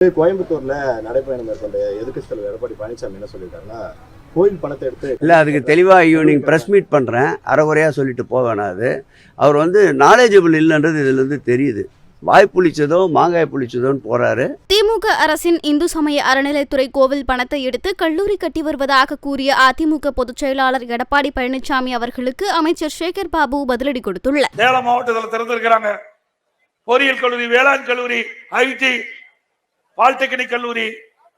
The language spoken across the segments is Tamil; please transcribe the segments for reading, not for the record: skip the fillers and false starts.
கோயம்புத்தூர்ல நடைபயணம் மேற்கொண்ட எதிர்க்கட்சி தலைவர் எடப்பாடி பழனிசாமி என்ன சொல்லியிருக்காருன்னா, கோயில் பணத்தை எடுத்து இல்லை, அதுக்கு தெளிவாக ஈவினிங் ப்ரெஸ் மீட் பண்ணுறேன், அரைகுறையாக சொல்லிட்டு போவேனா. அது அவர் நாலேஜபிள் இல்லைன்றது இதுலேருந்து தெரியுது. வாய் புளிச்சதோ மாங்காய் புளிச்சதோன்னு போறாரு. திமுக அரசின் இந்து சமய அறநிலைத்துறை கோவில் பணத்தை எடுத்து கல்லூரி கட்டி வருவதாக கூறிய அதிமுக பொதுச் செயலாளர் எடப்பாடி பழனிசாமி அவர்களுக்கு அமைச்சர் சேகர் பாபு பதிலடி கொடுத்துள்ளார். சேலம் மாவட்டத்தில் திறந்திருக்கிறாங்க பொறியியல் கல்லூரி, வேளாண் கல்லூரி, ஐடி, பாலிடெக்னிக் கல்லூரி,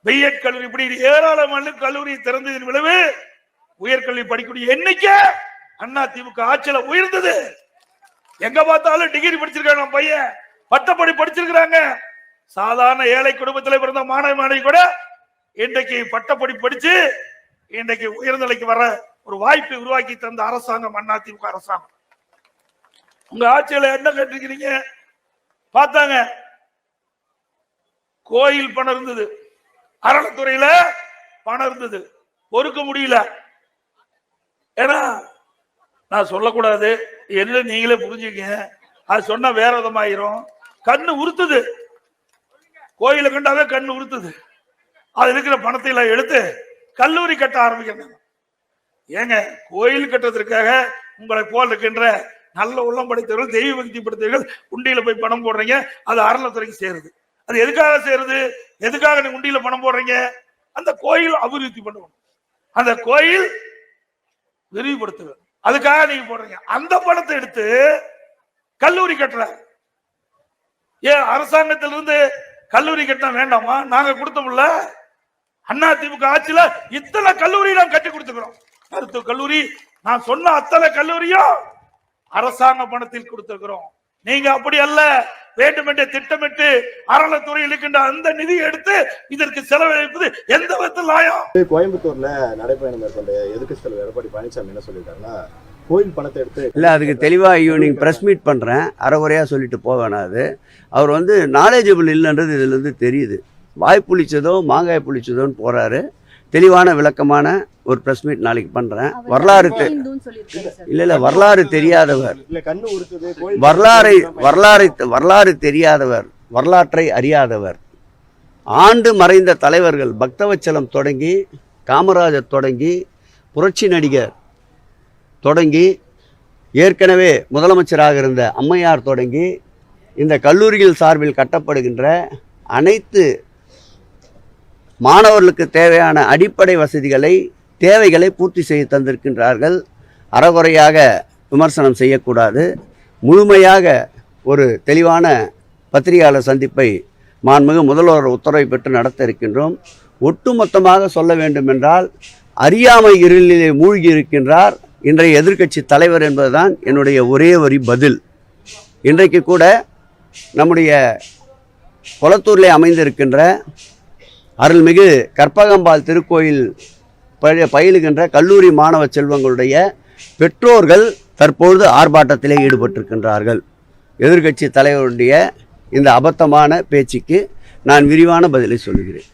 பிஎட் கல்லூரி, இப்படி ஏராளமான கல்லூரி திறந்ததின் விளைவு உயர்கல்வி படிக்கக்கூடிய எண்ணிக்கை அண்ணா திமுக ஆட்சியில உயர்ந்தது. எங்க பார்த்தாலும் டிகிரி படிச்சிருக்காங்க, நம்ம பையன் பட்டப்படி படிச்சிருக்கிறாங்க. சாதாரண ஏழை குடும்பத்தில் பிறந்த மாணவி கூட இன்றைக்கு பட்டப்படி படிச்சு இன்றைக்கு உயர்நிலைக்கு வர ஒரு வாய்ப்பை உருவாக்கி தந்த அரசாங்கம் அண்ணா திமுக அரசாங்கம். உங்க ஆட்சியில என்ன கேட்டிருக்கிறீங்க? பார்த்தாங்க, கோயில் பணம் இருந்தது, அறநிலைத்துறையில பணம் இருந்தது, பொறுக்க முடியல. ஏன்னா நான் சொல்லக்கூடாது, என்ன நீங்களே புரிஞ்சுக்கீங்க, அது சொன்னா வேற விதமாயிரும். கண்ணு உறுத்துது, கோயில கண்டாவே கண்ணு உறுத்துது. அது இருக்கிற பணத்தை எல்லாம் எடுத்து கல்லூரி கட்ட ஆரம்பிக்கிறாங்க. ஏங்க, கோயில் கட்டுறதுக்காக உங்களை போல் இருக்கின்ற நல்ல உள்ளம் படைத்தவர்கள், தெய்வ பக்தி படைத்தவர்கள் உண்டியில போய் பணம் போடுறீங்க, அது அறநிலைத்துறைக்கு சேருது. அது எதுக்காக சேருது? எதுக்காக நீங்க உண்டியில பணம் போடுறீங்க? அந்த கோயில் அபிவிருத்தி பண்ணுவோம், அந்த கோயில் விரிவுபடுத்துவது, அதுக்காக நீங்க போடுறீங்க. அந்த பணத்தை எடுத்து கல்லூரி கட்டுற, ஏன் அரசாங்கத்திலிருந்து கல்லூரி கட்டினா வேண்டாமா? நாங்க கொடுத்தோம்ல, அண்ணா திமுக ஆட்சியில இத்தனை கல்லூரி நாம் கட்டி கொடுத்துக்கிறோம். மருத்துவ கல்லூரி, நான் சொன்ன அத்தனை கல்லூரியும் அரசாங்க பணத்தில் கொடுத்திருக்கிறோம். நீங்க அப்படி அல்ல, வேண்டுமென்றே திட்டமிட்டு அறநிலைத்துறையில் இருக்கின்ற அந்த நிதியை எடுத்து இதற்கு செலவழிப்பது எந்த விதத்தில் நியாயம்? கோயம்புத்தூர்ல நடைபயணம் மேற்கொண்ட எதிர்க்கட்சி தலைவர் எடப்பாடி பழனிசாமி என்ன சொல்லியிருக்காருன்னா, கோயில் பணத்தை எடுத்து இல்லை, அதுக்கு தெளிவாக ஈவினிங் ப்ரெஸ் மீட் பண்ணுறேன், அரைகுறையாக சொல்லிட்டு போவேனா. அது அவர் நாலேஜபிள் இல்லைன்றது இதுலேருந்து தெரியுது. வாய் புளிச்சதோ மாங்காய் புளிச்சதோன்னு போறாரு. தெளிவான விளக்கமான ஒரு பிரஸ் மீட் நாளைக்கு பண்றேன். வரலாறு இல்ல வரலாறு தெரியாதவர், வரலாறு தெரியாதவர், வரலாற்றை அறியாதவர், ஆண்டு மறைந்த தலைவர்கள், பக்தவச்சலம் தொடங்கி, காமராஜர் தொடங்கி, புரட்சி நடிகர் தொடங்கி, ஏற்கனவே முதலமைச்சராக இருந்த அம்மையார் தொடங்கி, இந்த கல்லூரிகள் சார்பில் கட்டப்படுகின்ற அனைத்து மாணவர்களுக்கு தேவையான அடிப்படை தேவைகளை பூர்த்தி செய்து தந்திருக்கின்றார்கள். அறகுறையாக விமர்சனம் செய்யக்கூடாது. முழுமையாக ஒரு தெளிவான பத்திரிகையாளர் சந்திப்பை மாண்புமிகு முதல்வர் உத்தரவை பெற்று நடத்த இருக்கின்றோம். ஒட்டுமொத்தமாக சொல்ல வேண்டும் என்றால், அறியாமை இருளிலே மூழ்கி இருக்கின்றார் இன்றைய எதிர்க்கட்சி தலைவர் என்பதுதான் என்னுடைய ஒரே வரி பதில். இன்றைக்கு கூட நம்முடைய கொளத்தூரிலே அமைந்திருக்கின்ற அருள்மிகு கற்பகம்பாள் திருக்கோயில் பயிலுகின்ற கல்லூரி மாணவ செல்வங்களுடைய பெற்றோர்கள் தற்பொழுது ஆர்ப்பாட்டத்திலே ஈடுபட்டிருக்கின்றார்கள். எதிர்க்கட்சி தலைவருடைய இந்த அபத்தமான பேச்சுக்கு நான் விரிவான பதிலை சொல்லுகிறேன்.